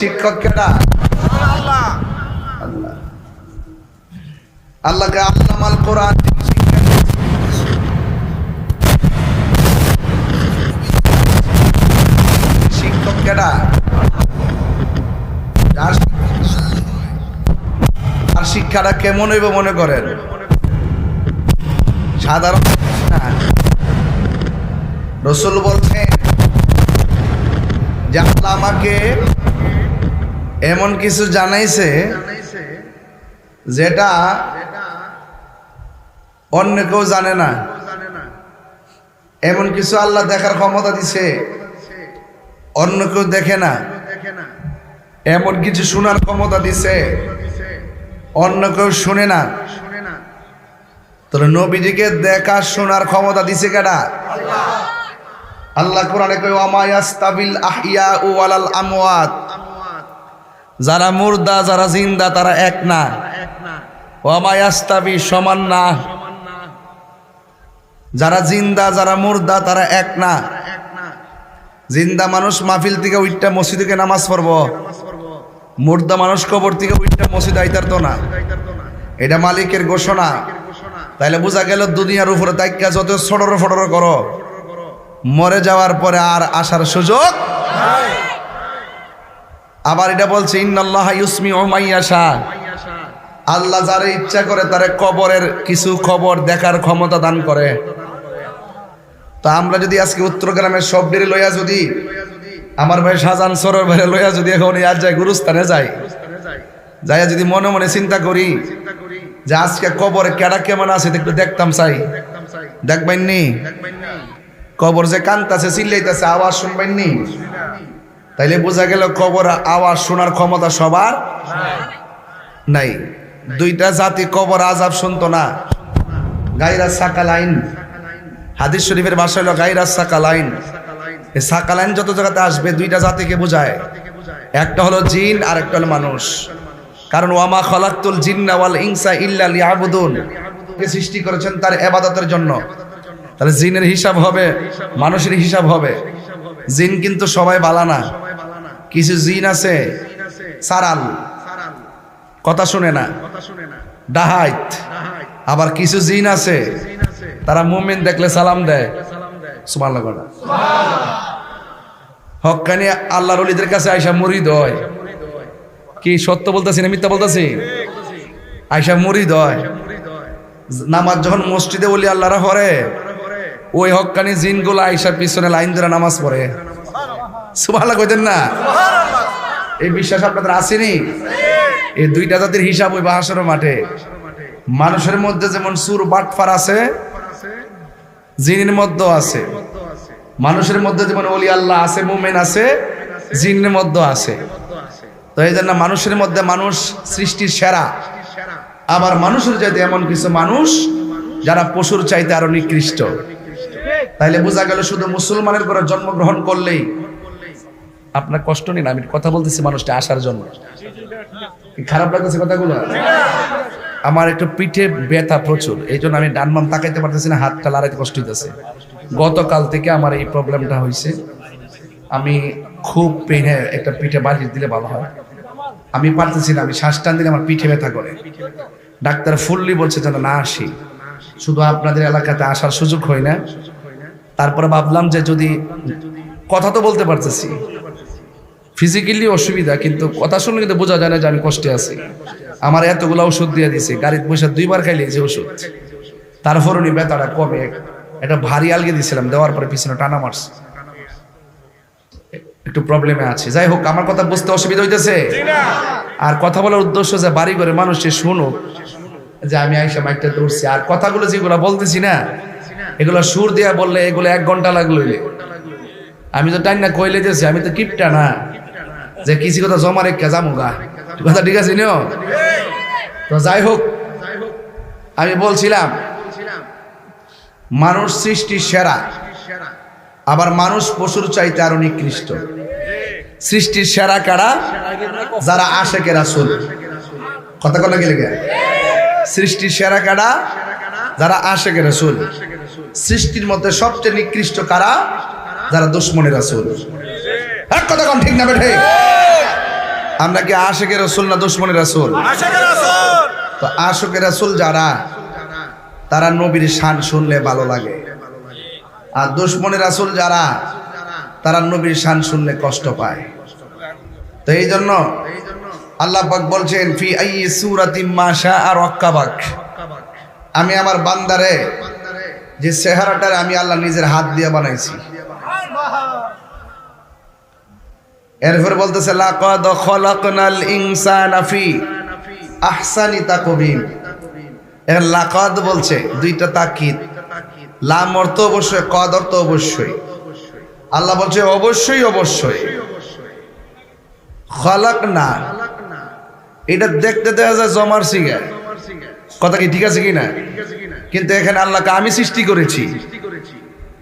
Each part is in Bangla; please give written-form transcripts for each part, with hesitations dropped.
শিক্ষক কেডা? আল্লাহ। আল্লাহকে আল্লামাল কোরআন শিক্ষক কেডা? আর শিক্ষাটা কেমন হইব মনে করেন? সাধারণ রাসূল বলছেন যে আল্লাহ আমাকে এমন কিছু জানাইছে যেটা অন্য কেউ জানে না। এমন কিছু আল্লাহ দেখার ক্ষমতা দিছে অন্য কেউ দেখে না। এমন কিছু শোনার ক্ষমতা দিছে অন্য কেউ শুনে না। তাহলে নবীজিকে দেখা শোনার ক্ষমতা দিছে কেডা? আল্লাহ কোরআনে কয় ওয়া ইয়াস্তাবিল আহইয়া ওয়ালাল আমওয়াত, যারা মুর্দা যারা জিন্দা তারা এক না। ওয়া ইয়াস্তাবি সমান না, যারা জিন্দা যারা মুর্দা তারা এক না। জিন্দা মানুষ মাহফিল থেকে উঠটা মসজিদে নামাজ পড়বো, মুর্দা মানুষ কবর থেকে উঠটা মসজিদ আইতার তো না। এটা মালিকের ঘোষণা। তাইলে বোঝা গেল দুনিয়ার উপরে তাইকা যত ছড়র ফটর করো, মরে যাওয়ার পরে আর আসার সুযোগ নাই। আবার এটা বলছে ইন্নাল্লাহা ইউসমিউ মান ইয়াশা, আল্লাহ যারে ইচ্ছা করে তারে কবরের কিছু খবর দেখার ক্ষমতা দান করে। তো আমরা যদি আজকে উত্তরগ্রামের সবডেরে লইয়া যদি আমার ভাই শাহজাহান সরোর ভাই লইয়া যদি এখন আর যাই গুরুস্থানে যাই, যাইয়া যদি মনে মনে চিন্তা করি যে আজকে কবরে কেডা কেমন আছে একটু দেখতাম চাই, দেখবেন নি? কবর যে কান্তাছে চিল্লাইতেছে আওয়াজ শুনবেন নি? তাইলে বোঝা গেল কবর আওয়াজ শোনার ক্ষমতা সবার নাই। দুইটা জাতি কবর আযাব শুনতো না। গায়রা সাকালাইন, হাদিস শরীফের ভাষা হলো গায়রা সাকালাইন। এই সাকালাইন যত জায়গাতে আসবে দুইটা জাতিকে বোঝায়, একটা হলো জিন আর একটা হলো মানুষ। কারণ ওয়ামা খালাকতুল জিন্না ওয়াল ইনসা ইল্লা লিয়াবুদুন, সৃষ্টি করেছেন তার ইবাদতের জন্য। তাহলে জিনের হিসাব হবে, মানুষের হিসাব হবে। জিন কিন্তু সবাই বালা না, কিছু জিন আছে সারাল, কথা শুনে না, ডাহাইত। আবার কিছু জিন আছে তারা মুমিন দেখলে সালাম দেয়, সুবহানাল্লাহ। হক্কানি আল্লাহর ওলিদের কাছে আয়েশা মুরিদ হয়। কি সত্য বলতেছি না মিথ্যা বলতেছি? আয়েশা মুরিদ হয়। নামাজ যখন মসজিদে ওলি আল্লাহরা পড়ে, ওই হক্কানি জিনগুলো আয়েশার পিছনে লাইন ধরে নামাজ পড়ে। সুবহানাল্লাহ কইতেন না? এই বিশ্বাস আপনাদের আসেনি? এই দুইটা জাতির হিসাব ওই হাসরের মাঠে। মানুষের মধ্যে যেমন সুর বাটফার আছে, জিনের মধ্যে আছে। মানুষের মধ্যে যেমন ওলি আল্লাহ আছে, মুমিন আছে, জিনের মধ্যে আছে। তো এই জন্য মানুষের মধ্যে মানুষ সৃষ্টির সেরা। আবার মানুষের চাইতে এমন কিছু মানুষ যারা পশুর চাইতে আরো নিকৃষ্ট। তাইলে বোঝা গেল শুধু মুসলমানের ঘরে জন্মগ্রহণ করলেই আপনার কষ্ট নেই। আমি কথা বলতেছি মানুষটা আসার জন্য। খারাপ লাগতেছে কথাগুলো? আমার একটু পিঠে ব্যথা প্রচুর, এই জন্য আমি ডান বাম তাকাইতে পারতেছি না, হাতটা লড়াইতে কষ্ট হইতেছে। গতকাল থেকে আমার এই প্রবলেমটা হয়েছে। আমি খুব পেনে একটা পিঠে বালিশ দিলে ভালো হয়, আমি পারতেছি না। আমি শ্বাস টান দিলে আমার পিঠে ব্যথা করে। ডাক্তার ফুললি বলছে যেন না আসি, শুধু আপনাদের এলাকাতে আসার সুযোগ হয় না। তারপরে ভাবলাম যে যদি কথা তো বলতে পারতেছি, ফিজিক্যালি অসুবিধা, কিন্তু কথা শুনলে কিন্তু বোঝা যায় না যে আমি কষ্টে আছি। আমার এতগুলো ওষুধ দিয়ে দিছে, গাড়িতে বসে 2 বার খাইলে যে ওষুধ, তারপরও নি ব্যথাটা কমে। এটা ভারী আলগে দিয়েছিলাম, দেওয়ার পরে পিছনে টানা মারছে, একটু প্রবলেমে আছে। যাই হোক, আমার কথা বুঝতে অসুবিধা হইতেছে। আর কথা বলার উদ্দেশ্য যে বাড়ি ঘরে মানুষ শুনুক যে আমি আইসা মাইকটা ধরছি। আর কথাগুলো যেগুলো বলতেছি না, এগুলো সুর দিয়া বললে এগুলো 1 ঘন্টা লাগলো। আমি তো টাইম না কইলে দিয়েছি, আমি তো কিপটা না যে কিছু কথা জমা রেখে যাবো গা, কথা ঠিক আছে নিও। তো যাই হোক, আমি বলছিলাম মানুষ সৃষ্টির সেরা, আবার মানুষ পশুর চাইতে আরো নিকৃষ্ট। সৃষ্টির সেরা কারা? যারা আশেকে রাসূল। কথা কথা গেলে সৃষ্টির সেরা কারা? যারা আশেকে রাসূল। সৃষ্টির মধ্যে সবচেয়ে নিকৃষ্ট কারা? যারা দুশমনের রাসূল। এক কথা কোন ঠিক না বেঠে? আমরা কি আশিকে রাসূল না দুশমনে রাসূল? তো আশিকে রাসূল যারা, তারা নবীর শান শুনলে ভালো লাগে, আর দুশমনে রাসূল যারা, তারা নবীর শান শুনলে কষ্ট পায়। তো এই জন্য আল্লাহ পাক বলছেন ফি আইয়ি সূরাতিন মা শাআ রাক্কাবাক, আমি আমার বান্দারে যে চেহারাটারে আমি আল্লাহ নিজের হাত দিয়ে বানাইছি। এরপর বলতেছে লাকাদ খলাকনাল ইনসানা ফি আহসানি তাকবীম। এর লাকাদ বলছে দুইটা তাকিদ, লাম অর্থ অবশ্যই, কদ অর্থ অবশ্যই। আল্লাহ বলছে অবশ্যই অবশ্যই। খলাকনা এটা দেখতে দেখা যায় জমার সিগা, কথা কি ঠিক আছে কিনা? কিন্তু এখানে আল্লাহকে আমি সৃষ্টি করেছি,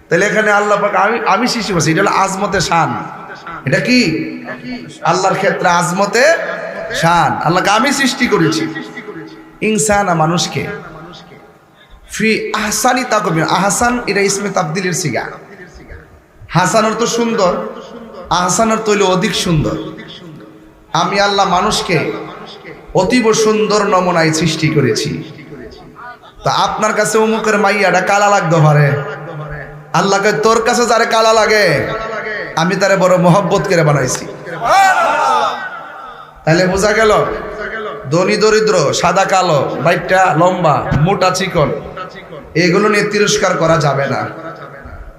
তাহলে এখানে আল্লাহ পাক আমি সৃষ্টি করছি, এটা হলো আজমতে শান। এটা কি আল্লাহর ক্ষেত্রে আজমতে শান, আল্লাহকে আমি সৃষ্টি করেছি। ইনসানা মানুষকে ফি আহসানি তাকবীম, আহসান এটা ইসমে তাবদীলের সিগা। হাসান অর্থ সুন্দর, আহসান অর্থ হইল অধিক সুন্দর। আমি আল্লাহ মানুষকে অতীব সুন্দর নমুনায় সৃষ্টি করেছি। তা আপনার কাছে অমুকের মাইয়াটা কালা লাগতে পারে, আল্লাহকে তোর কাছে যারে কালা লাগে আমি তারে বড় মোহব্বত করে বানাইছি। তাহলে বোঝা গেল ধনী দরিদ্র, সাদা কালো, বাইটটা লম্বা, মোটা চিকন, এগুলো নিয়ে তিরস্কার করা যাবে না,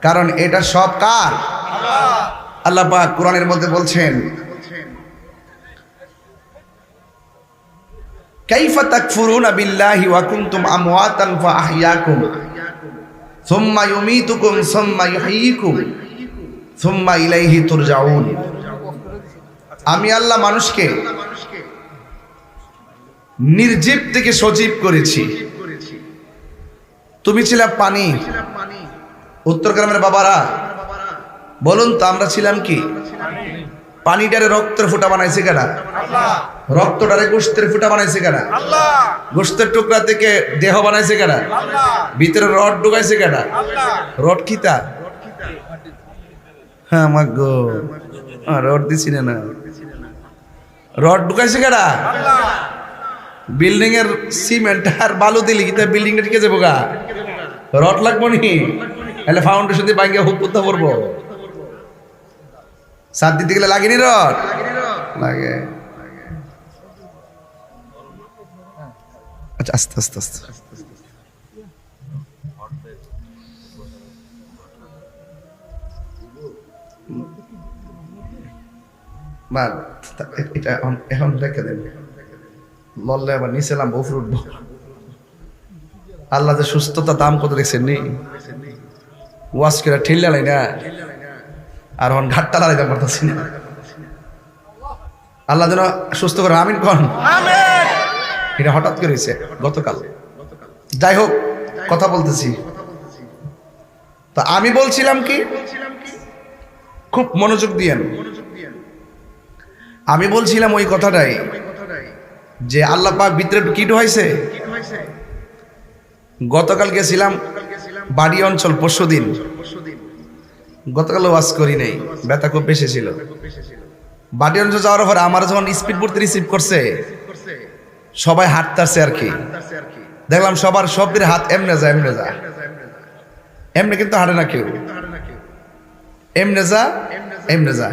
কারণ এটা সব কার? আল্লাহ পাক কোরআনের মধ্যে বলছেন কাইফা তাকফুরুনা বিল্লাহি ওয়া কুনতুম আমওয়াতান ফাআহইয়াকুম সুম্মা ইউমীতুকুম সুম্মা ইউহয়িকুম সুম্মা ইলাইহি তুরজাউন। আমি আল্লাহ মানুষকে নির্জীব থেকে সজীব করেছি। তুমি ছিলে পানি। উত্তর গ্রামের বাবারা বলুন তো আমরা ছিলাম কি? পানিটারে রক্তের ফুটা বানাইছে কেনা? রক্তটারে গোশতের ফুটা বানাইছে কেনা? গোশতের টুকরা থেকে দেহ বানাইছে কেনা? ভিতরে রড ঢুকাইছে কেনা? রড কিতা? হ্যাঁ মাগো, রড দিছি না, রড ঢুকাইছে কেনা? বিল্ডিং এর সিমেন্ট আর বালু দিলি কিতা বিল্ডিং টা টিকে যাবো গা? রড লাগবো নি? তাহলে ফাউন্ডেশন দিয়ে ভাঙ্গা হুক করতে পারবো? সাত দিতে গেলে লাগেনি রড? লাগে। আচ্ছা আস্তে আস্তে আস্তে এটা এখন রেখে দেন, লড়লে আবার নিচে নামবো, উপরে উঠবো। আল্লাহ যে সুস্থতা দাম কত দেখছেন নি? ওয়াশ করে ঠেললা নাই না, আর এখন ঘাটটা লাগাইতে পারতেছি না। আল্লাহ যেন সুস্থ করে, আমিন কন। এটা হঠাৎ করেছে গতকাল। যাই হোক, কথা বলতেছি তো আমি বলছিলাম কি, খুব মনোযোগ দিয়েন। আমি বলছিলাম ওই কথাটাই যে আল্লাহ পাক ভিতরে কিট হয়েছে। গতকাল গেছিলাম বাড়ি অঞ্চল, পরশুদিন। গতকাল ওয়াজ করি নাই, ব্যথা খুব বেশি ছিল। বাড়ি অঞ্চল যাওয়ার পর আমার যখন স্পিড বোর্ড রিসিভ করছে, সবাই হাঁটতেছে আর কি। দেখলাম সবার সবের হাত এমনে যা এমনে যা, এমনে কিন্তু হাঁটে না কেউ, এমনে যা এমনে যা,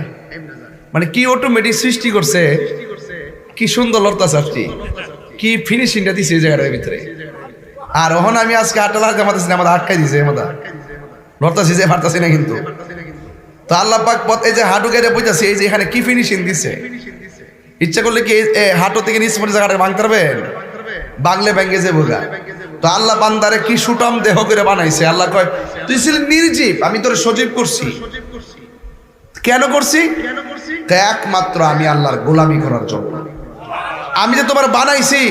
মানে কি অটোমেটিক সৃষ্টি করছে, কি সুন্দর লড়তাছে আর কি ফিনিশিংটা দিছে এই জায়গাটার ভিতরে। আর ওখান আমি আজকে হাঁটা লাগতে পারতেছি না, আমাদের আটকাই দিয়েছে, আমাদের লড়তাছি যে পারতাছি না কিন্তু। তো আল্লাহ পাক পথ এই যে হাঁটু কেটে বুঝতেছি, এই যে এখানে কি ফিনিশিং দিছে। ইচ্ছা করলে কি হাঁটু থেকে নিচ পর্যন্ত জায়গাটা ভাঙতে পারবেন? বাংলে ব্যাঙ্গে যে বোগা। তো আল্লাহ বান্দারে কি সুটাম দেহ করে বানাইছে। আল্লাহ কয় তুই ছিলি নির্জীব, আমি তোরে সজীব করছি। কেন করছি? একমাত্র আমি আল্লাহর গোলামি করার জন্য। আমি যে তোমার বানাইছি,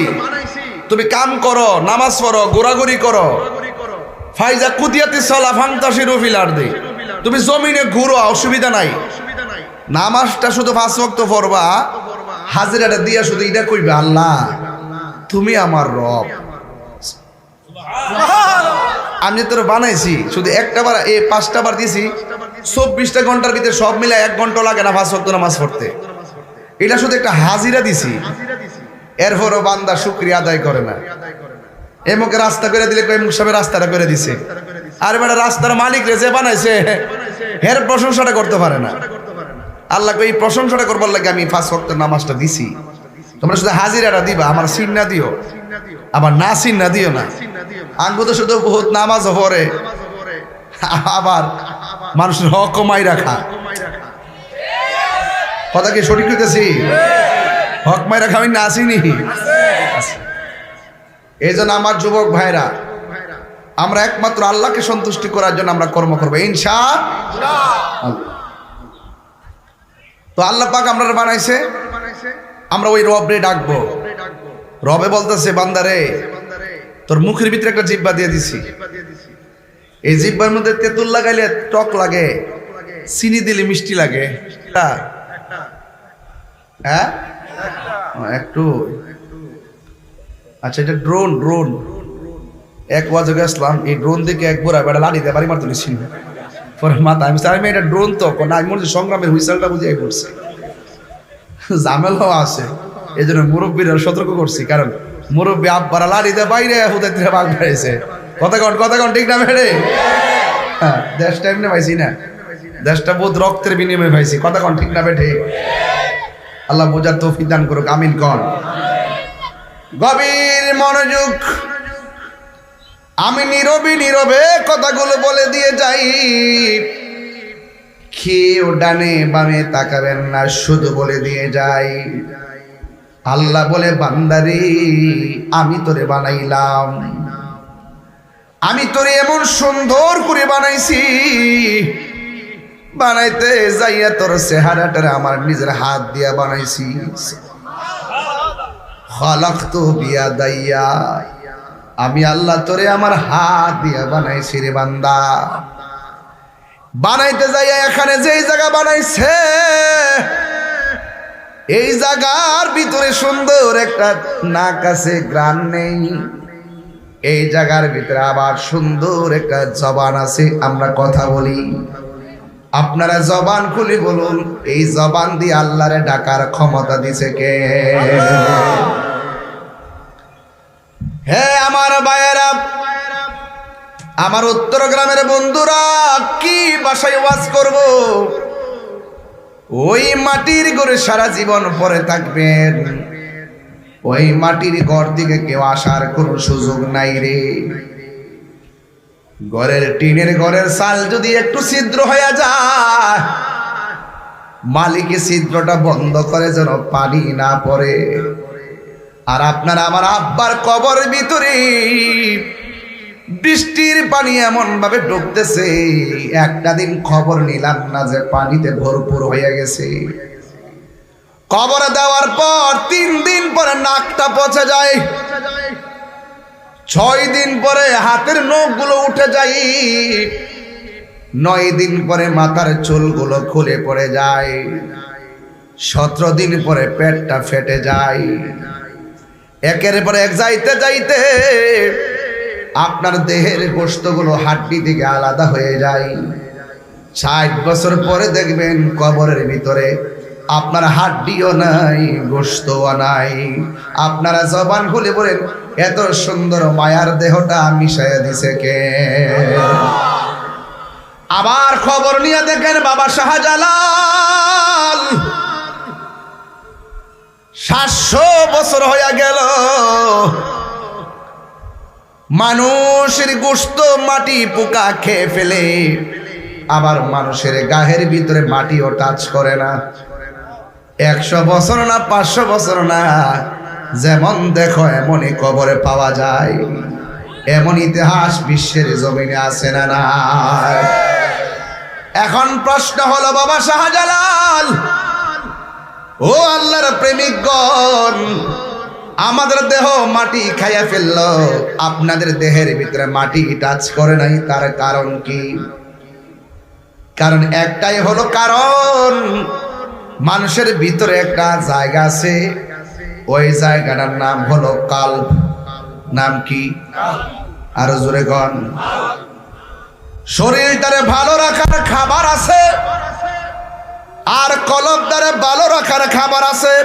তুমি কাম করো, নামাজ পড়ো, গোরাগরি করো। ফাইজা কুদিয়াতি সালা ফান্তাসিরু ফিল আরদি, তুমি জমিনে ঘুরো, অসুবিধা নাই। নামাজটা শুধু 5 ওয়াক্ত পড়বা, হাজিরাটা দিয়া শুধু এটা কইবে আল্লাহ তুমি আমার রব। আমি তোর বানাইছি, শুধু একটা বার এই 5টা বার দিছি, 24টা ঘন্টার ভিতরে সব মিলে 1 ঘন্টা লাগে না 5 ওয়াক্ত নামাজ পড়তে। এটা শুধু একটা হাজিরা দিছি, এরপরও বান্দা শুকরিয়া আদায় করে না। এমুকে রাস্তা করে দিলে এমুক সাহেব রাস্তাটা করে দিছে, আর বেটা রাস্তার মালিক রে যে বানাইছে এর প্রশংসাটা করতে পারে না। আল্লাহকে এই প্রশংসাটা করবার লাগে আমি 5 ওয়াক্ত নামাজটা দিছি, তোমরা শুধু হাজিরাটা দিবা, আমার সিন না দিও, আবার না সিন না দিও না। আঙ্গু তো শুধু বহুত নামাজ পড়ে, আবার মানুষের হক কমাই রাখা। কথা কি সঠিক হইতেছি? হক মাই রাখা আমি না আসিনি। এই জন্য আমার যুবক ভাইরা, আমরা একমাত্র আল্লাহকে সন্তুষ্টি করার জন্য আমরা কর্ম করবো ইনশাআল্লাহ। তো আল্লাহ পাক আমরা বানাইছে, আমরা ওই রবরে ডাকবো। রবে বলতেছে বান্দারে তোর মুখের ভিতরে একটা জিহ্বা দিয়ে দিছি, এই জিহ্বার মধ্যে তেঁতুল লাগাইলে টক লাগে, চিনি দিলে মিষ্টি লাগে। হ্যাঁ একটু আচ্ছা, এটা ড্রোন। এক ওয়াজে গেছিলাম, এই ড্রোন দেখে একবার বেড়া লাড়িতে বাড়ি মারতে নিচ্ছি পরে মাথা আমি এটা ড্রোন তো না, আমি মনে হচ্ছে সংগ্রামের হুইসেলটা বুঝিয়ে পড়ছে, ঝামেলাও আছে। এই জন্য মুরব্বীরা সতর্ক করছি, কারণ মুরব্বী আব্বারা লাড়িতে বাইরে হুদাই বাঘ বেড়েছে। কথা কন ঠিক না বেড়ে? হ্যাঁ, দেশটা এমনি পাইছি না, দেশটা বহুত রক্তের বিনিময়ে পাইছি। কথা কন ঠিক না বেঠে? আল্লাহ বোঝার তৌফিক দান করুক, আমিন কন। গভীর মনোযোগ, আমি নীরবে কথাগুলো বলে দিয়ে যাই। কেউ ডানে বামে তাকাবেন না, শুধু বলে দিয়ে যাই। আল্লাহ বলে বান্দারে আমি তোরে বানাইলাম, আমি তোরে এমন সুন্দর করে বানাইছি, বানাইতে যাইয়া তোর চেহারাটারে আমার নিজের হাত দিয়া বানাইছি। খালাকতু বিয়াদাইয়া, আমি আল্লাহ তোরে আমার হাত দিয়া বানাইছি রে বান্দা। বানাইতে যাইয়া এখানে যেই জায়গা বানাইছে, এই জায়গার ভিতরে সুন্দর একটা নাক আছে, গ্রান নেই। এই জায়গার ভিতরে আবার সুন্দর একটা জবান আছে, আমরা কথা বলি। আপনারা জবান খুলি বলুন, এই জবান দিয়ে আল্লাহরে ডাকার ক্ষমতা দিছে কে? হে আমার ভাইয়েরা, আমার উত্তর গ্রামের বন্ধুরা, কি ভাষায় ওয়াজ করব? ওই মাটির ঘরে সারা জীবন পরে থাকবেন, ওই মাটির ঘর দিকে কেউ আসার কোনো সুযোগ নাই রে। ঘরের টিনের ঘরের চাল যদি একটু ছিদ্র হয়ে যায়, মালিকের ছিদ্রটা বন্ধ করে যেন পানি না পড়ে। আর আপনার আমার আব্বার কবর ভিতরে বৃষ্টির পানি এমন ভাবে ঢুকতেছে, একটা দিন খবর নিলাম না যে পানিতে ভরপুর হয়ে গেছে। কবরে দেওয়ার পর 3 দিন পরে নাকটা পচে যায়, 6 দিন পরে হাতের নখগুলো উঠে যায়, 9 দিন পরে মাথার চুলগুলো খুলে পড়ে যায়, 17 দিন পরে পেটটা ফেটে যায়। একের পর এক যাইতে যাইতে আপনার দেহের গোশতগুলো হাড্ডি থেকে আলাদা হয়ে যায়। 60 বছর পরে দেখবেন কবরের ভিতরে আপনার হাড্ডিও নাই, গোশতও নাই। আপনারা জবান খুলে বলেন, এত সুন্দর মায়ার দেহটা মিশাইয়া দিছে কে? আবার খবর নিয়ে দেখেন বাবা শাহজালাল 700 বছর হয়ে গেল, মানুষের গোশত মাটি পোকা খেয়ে ফেলে, আবার মানুষের গায়ের ভিতরে মাটিও টাচ করে না। 100 বছর না 500 বছর না, যেমন দেখো এমনই কবরে পাওয়া যায়। এমন ইতিহাস বিশ্বের জমিনে আছে না নাই? এখন প্রশ্ন হলো বাবা শাহজালাল, ও আল্লাহর প্রেমিকগণ, আমাদের দেহ মাটি খাইয়া ফেলল, আপনাদের দেহের ভিতরে মাটি টাচ করে নাই, তার কারণ কি? কারণ একটাই হলো, কারণ মানুষের ভিতরে একটা জায়গা আছে, ওই জায়গাটার নাম হলো কাল্ব। নাম কি? আরো জোরে কন। শরীরটারে ভালো রাখার খাবার আছে, আর কলব দ্বারা ভালো রাখার খাবার আছে।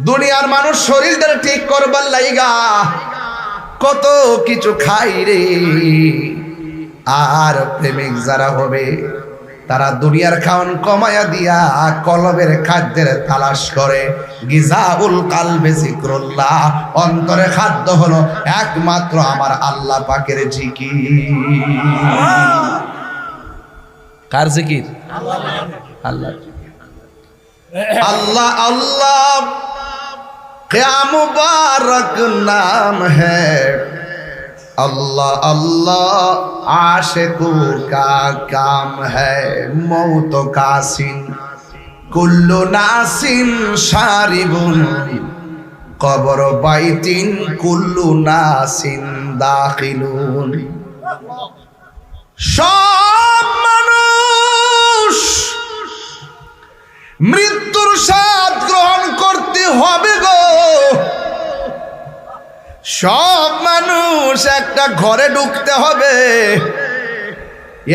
দুনিয়ার মানুষ শরীরটা ঠিক করবার লাইগা কত কিছু খাই রে। আর প্রেমিক যারা হবে তারা দুনিয়ার খাওয়ান কমায়া দিয়া কলবের খাদ্যের তালাশ করে। গিজাউল কালবে যিকরুল্লাহ, অন্তরে খাদ্য হলো একমাত্র আমার আল্লাহ পাকের জিকির। কার জিকির? আল্লাহ আল্লাহ আল্লাহ क्या मुबारक नाम है। अल्लाह अल्लाह आशिकों का काम है। मौत का सिन कुल्लु नासिन शारिबुन कब्र बैतिन कुल्लु नासिन दाखिलुन। सब মানুষ মৃত্যুর স্বাদ গ্রহণ করতে হবে গো। সব মানুষ একটা ঘরে ঢুকতে হবে।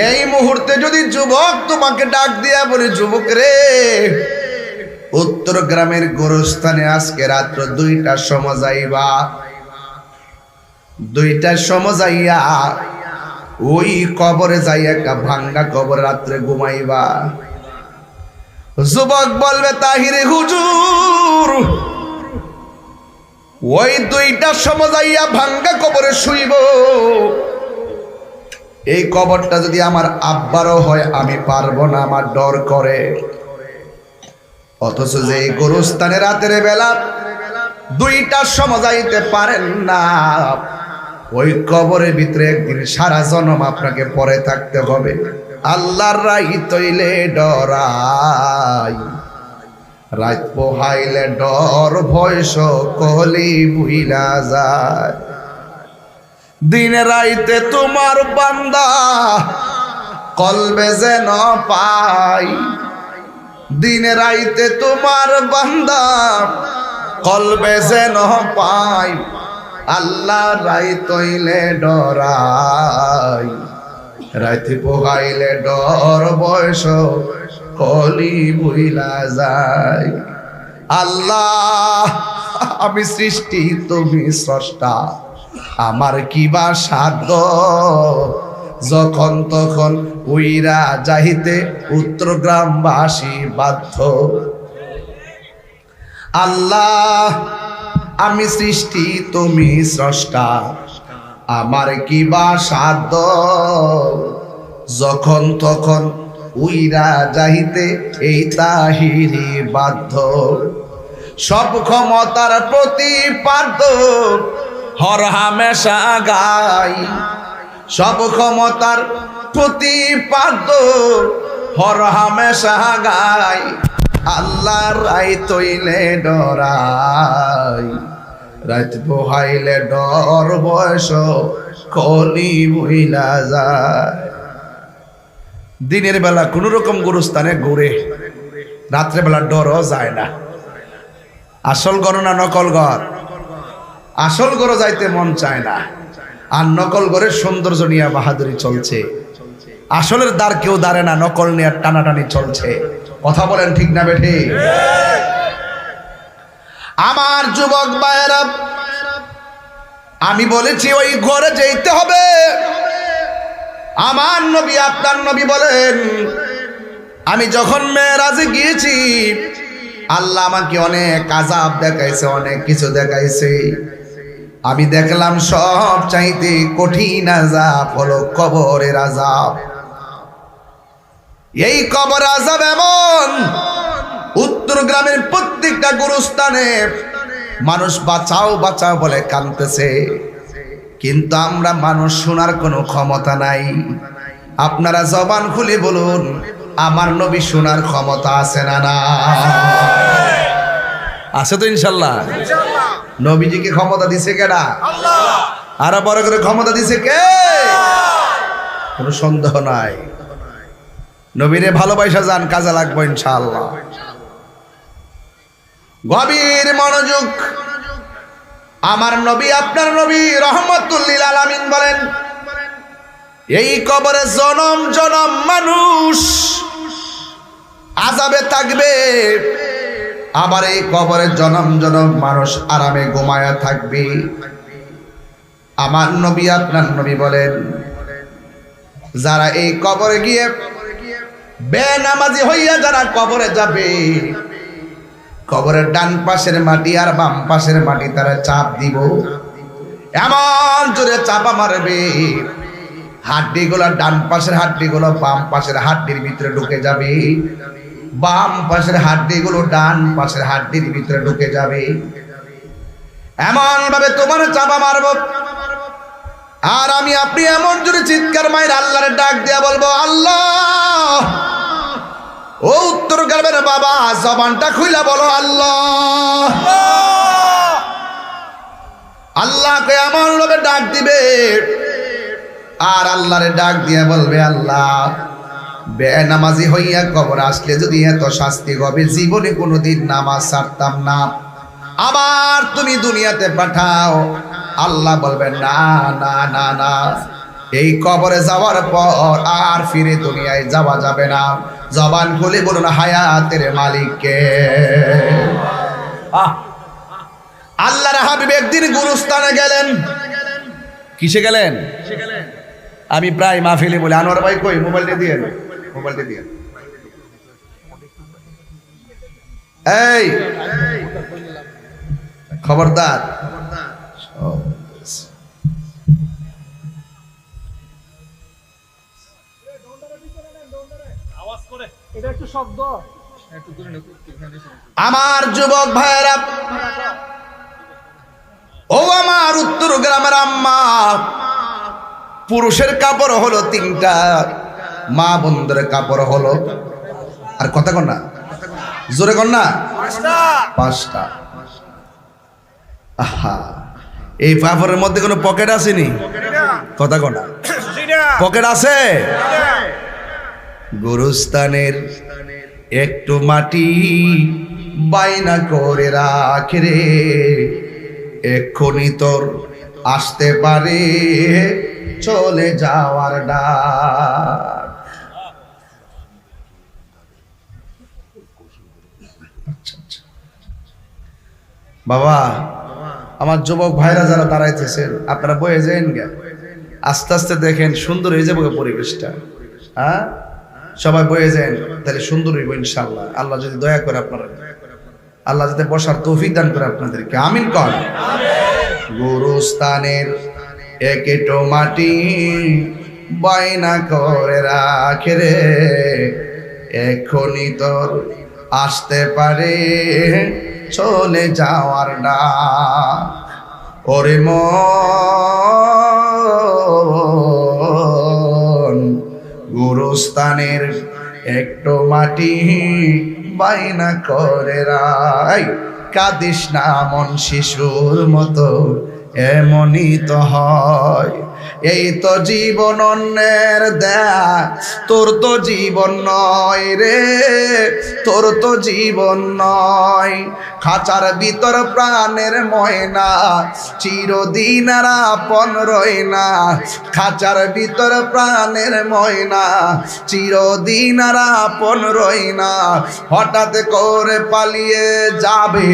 এই মুহূর্তে যদি যুবক তোমাকে ডাক দিয়া বলে, যুবক রে, উত্তর গ্রামের গোরস্থানে আজকে রাত্র 2টার সময় যাইবা। 2টার সময় যাইয়া ওই কবরে যাইয়া একটা ভাঙ্গা কবর রাত্রে ঘুমাইবা। যুবক বলবে, তাহিরে হুজুর, ওই 2টার সময় যাইয়া ভাঙ্গা কবরে শুইব। এই কবরটা যদি আমার আব্বারও হয় আমি পারবো না, আমার ডর করে। অথচ যে এই গোরস্থানে রাতের বেলা 2টার সময় যাইতে পারেন না, ওই কবরের ভিতরে একদিন সারা জন্ম আপনাকে পড়ে থাকতে হবে। আল্লাহর রাই তৈলে ডরাই, রাত পোহাইলে ডর ভয় সকলি ভুইলা যায়। দিন রাইতে তোমার বান্দা কলবে যেন পাই। দিন রাইতে তোমার বান্দা কলবে যেন পাই। আল্লাহ রাই তৈলে ডরাই, রাইতে পোহাইলে ডর বয়স কলি ভুইলা যায়। আল্লাহ আমি সৃষ্টি, তুমি স্রষ্টা, আমার কিবা সাধ্য। যখন তখন উইরা যাইতে উত্তর গ্রামবাসী বাধ্য। আল্লাহ আমি সৃষ্টি, তুমি স্রষ্টা, আমার কিবা সাধ্য। যখন তখন উইরা যাইতে এই তাহিরি বাধ্য। সব ক্ষমতার প্রতিপাদ্য হর হামেশা গাই। সব ক্ষমতার প্রতিপাদ্য হর হামেশা গাই। আল্লাহর রাই তৈলে ডরাই, রাত পোহাইলে ডর বয়স কলি ভুইলা যায়। দিনের বেলা কোন রকম গোরস্থানে ঘুরে, রাত্রে বেলা ডরও যায় না। আসল ঘর না নকল ঘর? আসল ঘরে যাইতে মন চায় না, আর নকল ঘরের সৌন্দর্য নিয়ে বাহাদুরি চলছে। আসলের দ্বার কেউ দাঁড়ে না, নকল নিয়ে টানাটানি চলছে। কথা বলেন ঠিক না বেঠি? আমার যুবক ভাইয়েরা, আমি বলেছি ওই ঘরে যেতে হবে। আমার নবী, আপনার নবী বলেন, আমি যখন মেরাজে গিয়েছি আল্লাহ আমাকে অনেক আযাব দেখাইছে, অনেক কিছু দেখাইছে। আমি দেখলাম সব চাইতে কঠিন আযাব হলো কবরের আযাব। এই কবর আযাব এমন, উত্তর গ্রামের প্রত্যেকটা গোরস্থানে মানুষ বাঁচাও বাঁচাও বলে কাঁদতেছে, কিন্তু আমরা মানুষ শোনার কোনো ক্ষমতা নাই। আপনারা জবান খুলে বলুন, আমার নবী শোনার ক্ষমতা আছে না? না আছে তো ইনশাল্লাহ। নবীজিকে ক্ষমতা দিছে কেডা? আল্লাহ। আর বড় করে ক্ষমতা দিছে কে? কোনো সন্দেহ নাই। নবীরে ভালোবাসা যান, কাজে লাগবে ইনশাআল্লাহ। গভীর মনোযোগ। আমার নবী, আপনার নবী রহমাতুল লিল আলামিন বলেন, এই কবরে জনম জনম মানুষ আযাবে থাকবে, আবার এই কবরে জনম জনম মানুষ আরামে ঘুমায়া থাকবে। আমার নবী আপনার নবী বলেন, যারা এই কবরে গিয়ে বেনামাজি হইয়া যারা কবরে যাবে, কবরের ডান পাশের মাটি আর বাম পাশের মাটি তারা চাপ দিব, এমন জোরে চাপা মারবে, হাড্ডিগুলো ডান পাশের হাড্ডিগুলো বাম পাশের হাড্ডির ভিতরে ঢুকে যাবে, বাম পাশের হাড্ডিগুলো ডান পাশের হাড্ডির ভিতরে ঢুকে যাবে। এমন ভাবে তোমার চাপা মারব, আর আমি আপনি এমন জোরে চিৎকার মাইর আল্লাহর ডাক দিয়া বলবো, আল্লাহ। ও উত্তর গ্রামের বাবা, জবানটা খুইলা বলো আল্লাহ। আল্লাহকে এমন ভাবে ডাক দিবে, আর আল্লাহরে ডাক দিয়া বলবে, আল্লাহ বেনামাজি হইয়া কবর আসলে যদি এত শাস্তি হবে, জীবনে কোনোদিন নামাজ ছাড়তাম না, আবার তুমি দুনিয়াতে পাঠাও। আল্লাহ বলবেন, না না না না, এই কবরে যাওয়ার পর আর ফিরে দুনিয়ায় যাওয়া যাবে না। জবান খুলে বলুন, হায়াতের মালিককে। আল্লাহর হাবিব একদিন গুরুস্থানে গেলেন। কিসে গেলেন? আমি প্রায় মাহফিলে বলি, আনোয়ার ভাই কই, মোবাইলটা দিয়ে, মোবাইলটা দিয়ে। এই খবরদার, আমার যুবক ভাইরা, ও আমার উত্তর গ্রামের আম্মা, পুরুষের কাপড় হলো 3টা, মা বোনদের কাপড় হলো, আর কথা কন না, জোরে কন না, 5টা। আহা, এই কাপড়ের মধ্যে কোনো পকেট আসেনি? কথা কন না, পকেট আছে? গুরুস্থানের একটু মাটি বাইনা করে রাখে রে, এক্ষুনি তোর আসতে পারে চলে যাওয়ার ডাক। বাবা, আমার যুবক ভাইরা যারা দাঁড়াইতেছেন, আপনারা বয়ে যান গে, আস্তে আস্তে দেখেন সুন্দর হয়ে যাবে পরিবেশটা। হ্যাঁ, সবাই বয়ে যান, তাহলে সুন্দর হইব ইনশাআল্লাহ। আল্লাহ যদি দয়া করে আপনারা, আল্লাহ যাতে বসার তৌফিক দান করে আপনাদেরকে, আমিন কর। গুরুস্থানের একটু মাটি বাইনা করে রাখে রে, এক্ষুনি তোর আসতে পারে চলে যাওয়ার ডাক। ওরে মন, গুরুস্থানের একটু মাটি বাইনা করে রাই, কাঁদিস না মন শিশুর মতো, এমনই তো হয়। এই তো জীবন অন্যের দেয়া, তোর তো জীবন নয় রে, তোর তো জীবন নয়। খাঁচার ভিতর প্রাণের ময়না, চিরদিন আর আপন রয় না। খাঁচার ভিতর প্রাণের ময়না, চিরদিন আর আপন রয় না। হঠাৎ করে পালিয়ে যাবে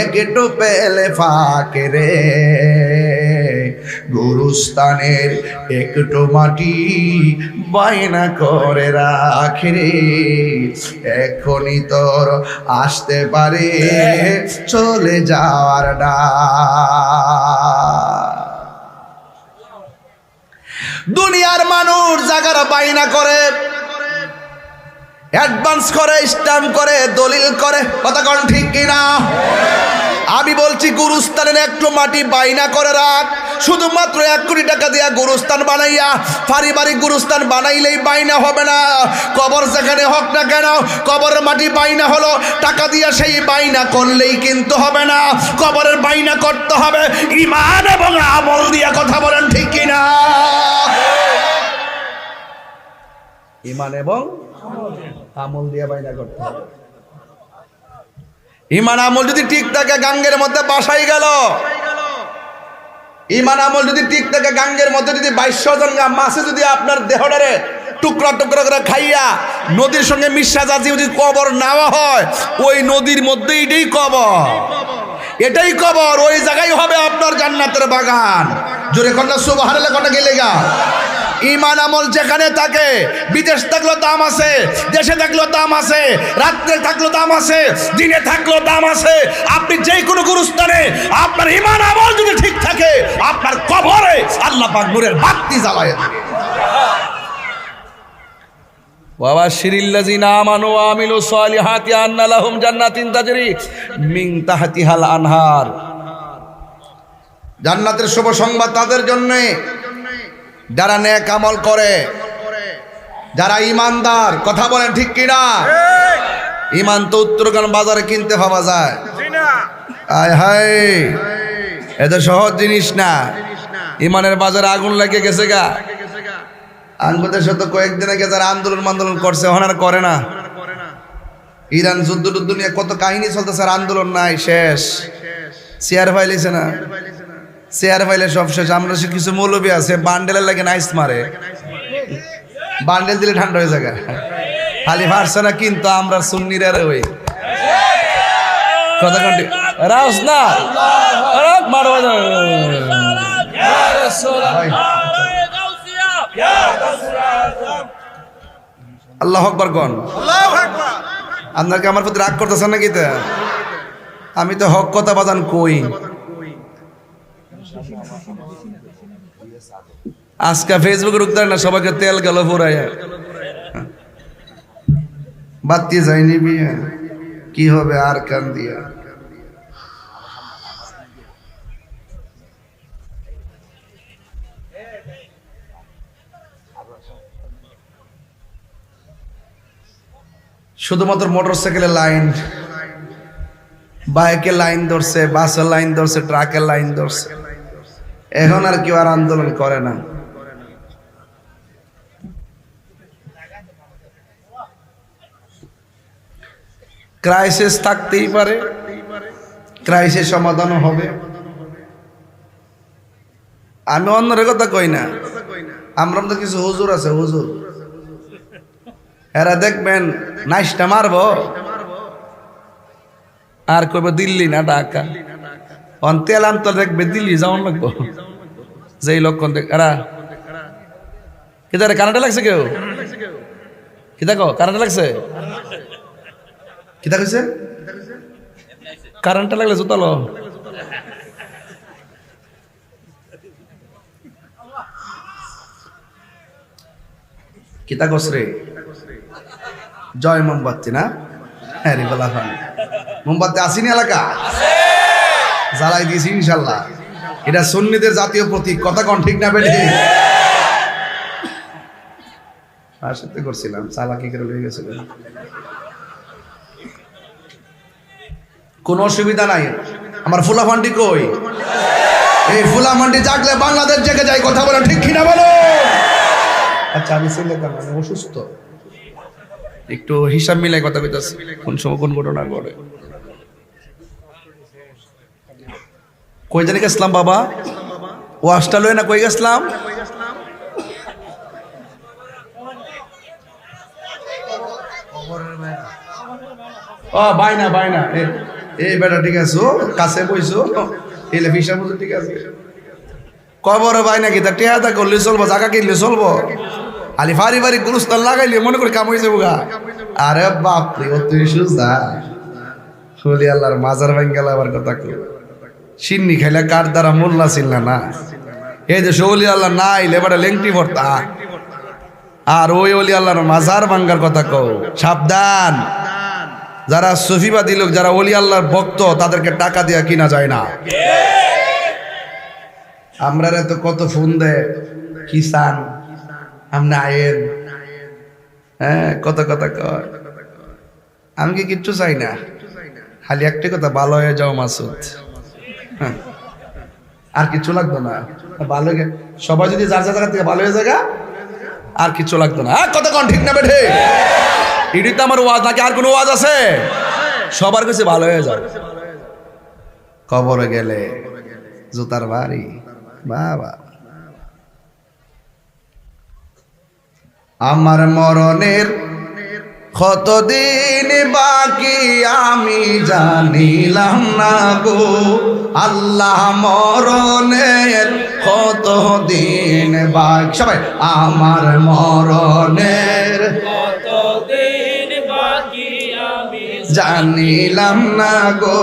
একটু পেলে ফাঁকে রে, গুরুস্থানের একটু মাটি বায়না করে রাখে রে, এখনই তোর আসতে পারে চলে যাওয়ার ডাক। দুনিয়ার মানুষ জায়গার বায়না করে, অ্যাডভান্স করে, স্ট্যাম্প করে, দলিল করে, কথা কোন ঠিক কিনা? আমি বলছি গুরুস্থানের একটু মাটি বাইনা করে রাখ। শুধুমাত্র 1 কোটি টাকা দিয়া গুরুস্থান বানাইয়া, পারিবারিক গুরুস্থান বানাইলেই বাইনা হবে না। কবর যেখানে হোক না কেন, কবরের মাটি বাইনা হলো, টাকা দিয়া সেই বাইনা করলেই কিন্তু হবে না। কবরের বাইনা করতে হবে ঈমান এবং আমল দিয়া, কথা বলেন ঠিক কিনা? ঈমান এবং আমল দিয়া বাইনা করতে হবে। ঈমান আমল যদি ঠিক থাকে, গাঙ্গের মধ্যে বাসাই গেল। ঈমান আমল যদি ঠিক থাকে, গাঙ্গের মধ্যে যদি 2200 জন মাছে যদি আপনার দেহটারে টুকরা টুকরা করে খাইয়া নদীর সঙ্গে মিশা যাচ্ছে, যদি কবর নেওয়া হয় ওই নদীর মধ্যে এটাই কবর, এটাই কবর, ওই জায়গায় হবে আপনার জান্নাতের বাগান। জোরে কন্যা সুবহানাল্লাহ কন্যা গেলে গা। ইমান আমল যেখানে থাকে, বিদেশ থাকলেও দাম আছে, দেশে থাকলেও দাম আছে, রাত্রে থাকলেও দাম আছে, দিনে থাকলেও দাম আছে। আপনি যে কোনো গুরুস্থানে আপনার ইমান আমল যদি ঠিক থাকে, আপনার কবরে আল্লাহ পাক নূরের বাতি জ্বালায় দেবে। ওয়া শিরিল্লাযিনা আমানু ওয়া আমিলুস সালিহাতি আন্না লাহুম জান্নাতিন তাজরি মিন তাহতিহাল আনহার। জান্নাতের শুভ সংবাদ তাদের জন্য যারা নেক আমল করে, যারা ইমানদার। কথা বলেন ঠিক কিনা? ইমান তো উত্তরগান বাজারে কিনতে পাওয়া যায়। আয় হায়, এত সহজ জিনিস না। ইমানের বাজারে আগুন লেগে গেছে গা। আঙ্গুদের সাথে কয়েকদিন আগে যারা আন্দোলন করছে ওনারা করে না। ইরান যুদ্ধ টুদ্ধ নিয়ে কত কাহিনী চলতেছে, আর আন্দোলন নাই, শেষ। চেয়ার ফাইলেছে না, চেয়ার ফাইলে সব শেষ। আমরা কিছু মৌলবী আছে বান্ডেলের লাগে নাইস মারে, বান্ডেল দিলে ঠান্ডা হয়ে যায় খালি পারছে না, কিন্তু আমরা সুন্নিরা ওই কথা কন্টি রাউস না মারো। আল্লাহু আকবার কোন। আপনাকে আমার প্রতি রাগ করতেছেন নাকি? আমি তো হক কথা বাজান কই। আজকে ফেসবুকে ঢুকতে না, সবাইকে তেল গেল পুরাইয়া বাতি যায়নি বিয়ে কি হবে আর কান দিয়া। শুধুমাত্র মোটরসাইকেলের লাইন, বাইকের লাইন ধরছে, বাসের লাইন ধরছে, ট্রাকের লাইন ধরছে। এখন আর কেউ আর আন্দোলন করে না। ক্রাইসিস থাকতেই পারে, ক্রাইসিস সমাধানও হবে। আমি অন্যের কথা কই না, আমরা তো কিছু হুজুর আছে, হুজুর এরা দেখবেন নাইসটা মারবো আর কইব দিল্লি না ঢাকা। তেল আনতে দেখবে দিল্লি যাওয়ান লাগবো, যেই লক্ষণ দেখ। এরা কিদারে কানাডা লাগছে, কেউ কি দেখো কারেন্টটা লাগছে, কি দেখছে কারেন্টটা লাগলে জুতালো। কিতা কস রে? জয় মোমবাতি না? হ্যাঁ রে বলা হয়। মোমবাতি আসিনি এলাকা জ্বালাই দিয়েছি ইনশাল্লাহ। এটা সুন্নিদের জাতীয় প্রতীক। কথা কন ঠিক না বেঠে? সাথে করছিলাম চালাকি করে লয়ে গেছিল। কোন অসুবিধা নাই। আমার ফুলাফান্ডি কই? এই ফুলাফান্ডি জাগলে বাংলাদেশ জেগে যায়। কথা বলেন ঠিক কিনা বলো? আচ্ছা আমি সিলেক্ট অসুস্থ, একটু হিসাব মিলাই কথা কইতাছি কোন সময় কোন ঘটনা ঘটে। কই জানি গেছিলাম বাবা? ওয়াশটা লই না কই গেছিলাম? ও বাইনা বাইনা এই বেটা ঠিক আছে, কাছে বইছো এলে হিসাব মতো ঠিক আছে। কবর বাইনা কি তা টেহাদা করলে চলবো, জায়গা কিনলে চলবো? খালি ফারি ফারি গুরুস্থান লাগাইলে মনে করে কাম হয়ে যাবো গা। আরে বাপ রে, ও তুই সুজা হলি আল্লাহর মাজার ভাঙ্গাল আবার কথা কই। সিন্নি খাইলে কার দ্বারা মোল্লা ছিল না। এই যে শৌলি আল্লাহ না আইলে এবারে লেংটি ভর্তা, আর ওই অলি আল্লাহর মাজার ভাঙ্গার কথা কও। সাবধান, যারা সুফিবাদী লোক, যারা অলি আল্লাহর ভক্ত, তাদেরকে টাকা দিয়া কিনা যায় না। আমরা তো কত ফোন দেয় কিসান আপনি আয়েন, হ্যাঁ কত কথা কয়। আমি কি কিচ্ছু চাই না, খালি একটা কথা, ভালো হয়ে যাও মাসুদ, আর কিছু লাগতো না। ভালো সবাই যদি যার যার জায়গা থেকে ভালো হয়ে যায় আর কিছু লাগতো না। কতক্ষণ ঠিক না বেঠে? এটি তো আমার ওয়াজ, নাকি আর কোনো ওয়াজ আছে? সবার কাছে ভালো হয়ে যাও। কবরে গেলে জুতার বাড়ি, বাবা আমার মরণের কতদিন বাকি আমি জানিলাম না গো আল্লাহ মরণের কতদিন বাকি সবাই আমার মরণের কতদিন বাকি আমি জানিলাম না গো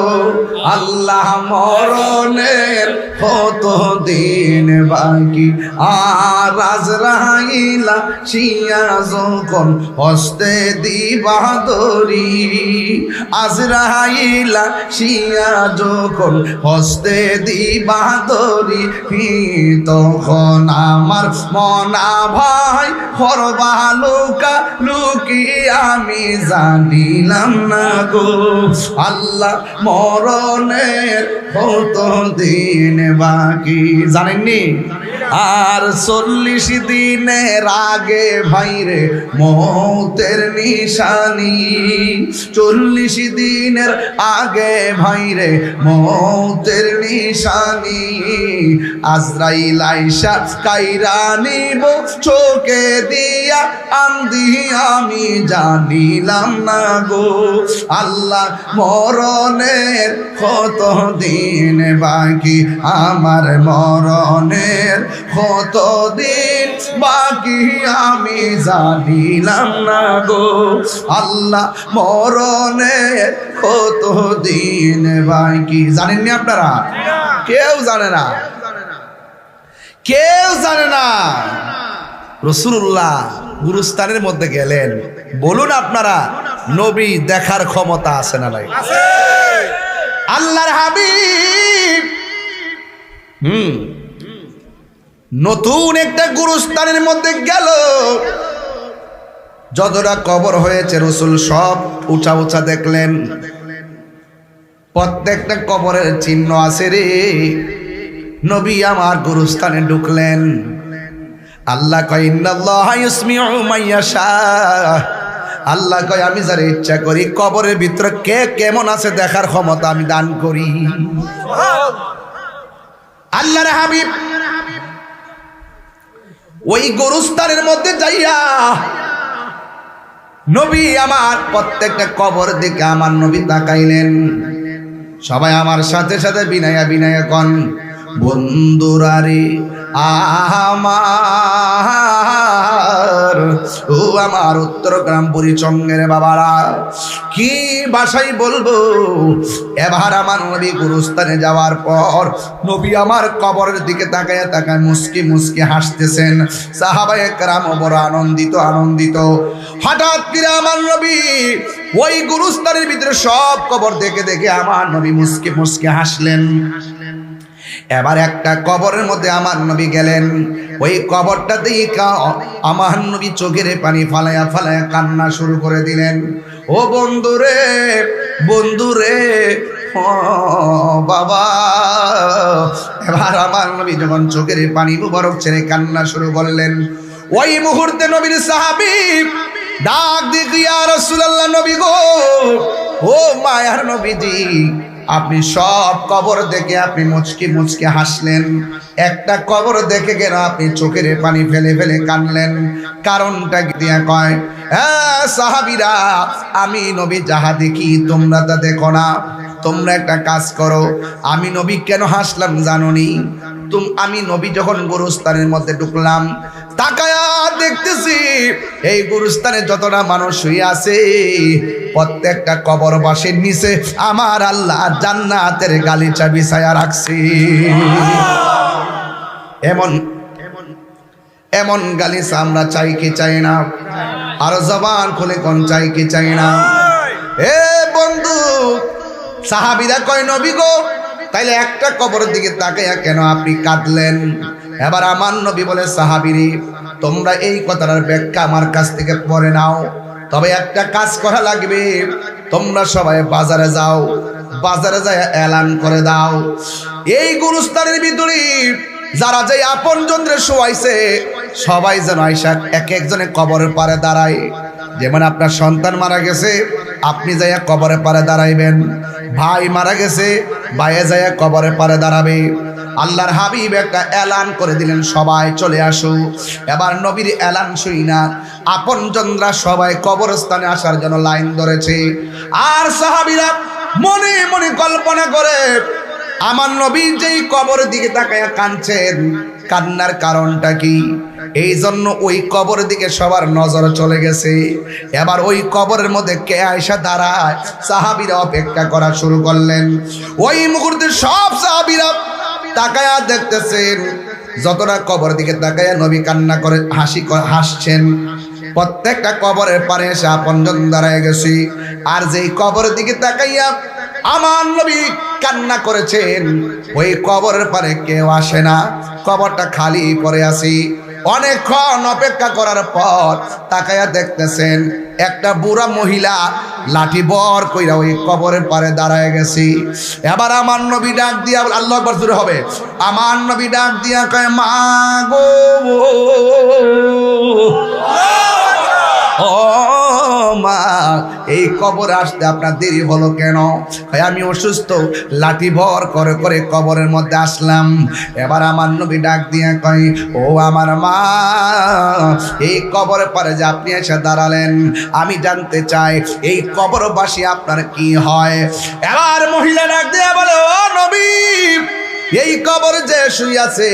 আল্লাহ মরণের কতদিন বাকি আর আজরাইলা শিয়া যখন হস্তে দিবা দরি আজরাইলা শিয়া যখন হস্তে দিবা দরি তখন আমার মনা ভাই হরবা লুকা লুকি আমি জানিলাম না গো আল্লাহ মরণের কতদিন বাকি জানেননি আর 40 দিনের আগে ভাইরে মৌতের নিশানি 40 দিনের আগে ভাইরে মৌতের নিশানি আজরাইল আইসা কাইরা নিব চোখে দিয়া আন্দি আমি জানিলাম না গো আল্লাহ মরণের কতদিন বাকি আমার মরণের কতদিন বাকি আমি জানিলাম না গো আল্লাহ মরণের কতদিন বাকি জানেননি আপনারা কেউ জানে না কেউ জানে না রাসূলুল্লাহ গুরুস্থানের মধ্যে গেলেন বলুন আপনারা নবী দেখার ক্ষমতা আছে না নাই আল্লাহর হাবিব নতুন একটা গুরুস্থানের মধ্যে গেল যতটা কবর হয়েছে রাসূল সব উঁচা উঁচা দেখলেন প্রত্যেকটা কবরের চিহ্ন আছে রে নবী আমার গুরুস্থানে ঢুকলেন আল্লাহ কয় ইন্নাল্লাহা ইউসমিউ মাইয়াশা আল্লাহ কয় আমি যারা ইচ্ছা করি কবরের ভিতরে কে কেমন আছে দেখার ক্ষমতা আমি দান করি আল্লাহর হাবিব ওই গুরুস্থানের মধ্যে যাইয়া নবী আমার প্রত্যেকটা কবর দিকে আমার নবী তাকাইলেন সবাই আমার সাথে সাথে বিনায়া বিনায়া কন বন্ধুরারে আমার ও আমার উত্তরগ্রামপুরী চঙ্গের বাবারা কি ভাষাই বলবো এবার আমার নবী গুরুস্থানে যাওয়ার পর নবী আমার কবরের দিকে তাকায় তাকায় মুস্কি মুস্কি হাসতেছেন সাহাবায়ে কেরাম বড় আনন্দিত আনন্দিত হঠাৎ করে আমার নবী ওই গুরুস্থানের ভিতরে সব কবর দেখে দেখে আমার নবী মুস্কি মুস্কি হাসলেন এবার একটা কবরের মধ্যে আমার নবী গেলেন ওই কবরটা দেখা আমার নবী চোখের পানি ফালায়া ফালায়া কান্না শুরু করে দিলেন ও বন্ধুরে বন্ধুরে ও বাবা এবার আমার নবী যখন চোখের পানি মুবারক ছেড়ে কান্না শুরু করলেন ওই মুহূর্তে নবীর সাহাবী ডাক দিয়ে ইয়া রাসূলুল্লাহ নবী গো ও মায়ার নবীজি আপনি সব কবর দেখে আপনি মুচকি মুচকি হাসলেন একটা কবর দেখে কেন আপনি চোখের পানি ফেলে ফেলে কাঁদলেন কারণটা দিয়া কয় হ্যাঁ সাহাবীরা আমি নবী যাহা দেখি তোমরা তা দেখো না তোমরা একটা কাজ করো আমি নবী কেন হাসলাম জানোনি আমি নবী যখন গুরুস্থানের মধ্যে ঢুকলাম তাকায়া দেখতেছি এই গুরুস্থানে যতটা মানুষ শুয়ে আছে প্রত্যেকটা কবরবাসীর নিচে আমার আল্লাহ জান্নাতের গালিচা বিছায়া রাখছি এমন এমন গালিচা আমরা চাই কি চাই না আর জবান খুলে কোন চাই কি চাই না এ বন্ধু সাহাবীরা কয় নবী গো তাইলে একটা কবরের দিকে তাকায়া কেন আপনি কাঁদলেন এবার আমার নবী বলে সাহাবীরে তোমরা এই কথাটার ব্যাখ্যা আমার কাছ থেকে পড়ে নাও তবে একটা কাজ করা লাগবে তোমরা সবাই বাজারে যাও বাজারে যায় এলান করে দাও এই গুরুস্থানের ভিতরে যারা যে আপনজনরে শোয়াইছে সবাই যেন আইসা এক একজনে কবরের পারে দাঁড়ায় যেমন আপনার সন্তান মারা গেছে আপনি যাইয়া কবরের পারে দাঁড়াইবেন ভাই মারা গেছে ভাইয়ে যাইয়া কবরের পারে দাঁড়াবে আল্লাহর হাবিব একটা এলান করে দিলেন, সবাই চলে আসো। এবার নবীর এলান শুই না আপনজনরা সবাই কবরস্থানে আসার জন্য লাইন ধরেছে। আর সাহাবীরা মনে মনে কল্পনা করে আমার নবী যেই কবরের দিকে তাকায়া কাঁদছেন, কান্নার কারণটা কি? এই জন্য ওই কবরের দিকে সবার নজর চলে গেছে। এবার ওই কবরের মধ্যে কে আয়সা দাঁড়ায়, সাহাবীরা অপেক্ষা করা শুরু করলেন। ওই মুহূর্তে সব সাহাবীরা তাকায়া দেখতেছেন, যতটা কবর দিকে তাকায়া নবী কান্না করে হাসছেন। প্রত্যেকটা কবরের পারে এসে আপনজন দাঁড়ায় গেছে। আর যেই কবরের দিকে তাকাইয়া আমার নবী কান্না করেছেন, ওই কবরের পারে কেউ আসে না, কবরটা খালি পড়ে আছে। অনেকক্ষণ অপেক্ষা করার পর তাকায়া দেখতেছেন একটা বুড়া মহিলা লাঠি বর কইরা ওই কবরের পারে দাঁড়ায় গেছে। এবার আমার নবী ডাক দিয়া, আল্লাহু আকবার জোরে হবে, আমার নবী ডাক দিয়া কয়, মা গো, ও মা, এই কবরে আসতে আপনার দেরি হলো কেন? আমি অসুস্থ, লাঠি ভর করে করে কবরের মধ্যে আসলাম। এবার আমার নবী ডাক দিয়ে কয়, ও আমার মা, এই কবরের পরে যে আপনি এসে দাঁড়ালেন, আমি জানতে চাই এই কবরবাসী আপনার কি হয়? এবার মহিলা ডাক দিয়ে বলে, ও নবী, এই কবরে যে শুয়ে আছে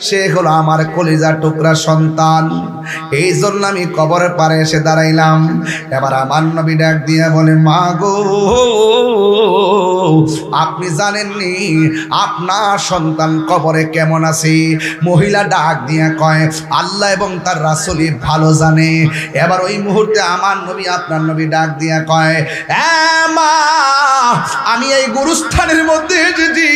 সে হলো আমার কলিজার টুকরা সন্তান, এই জন্য আমি কবরের পারে এসে দাঁড়াইলাম। এবার আমার নবী ডাক দিয়ে বলে, মা গো, আপনি জানেননি আপনার সন্তান কবরে কেমন আছে? মহিলা ডাক দিয়ে কয়, আল্লাহ এবং তার রাসূলই ভালো জানে। এবার ওই মুহূর্তে আমার নবী, আপনার নবী ডাক দিয়ে কয়, মা, আমি এই গুরুস্থানের মধ্যে এসেছি,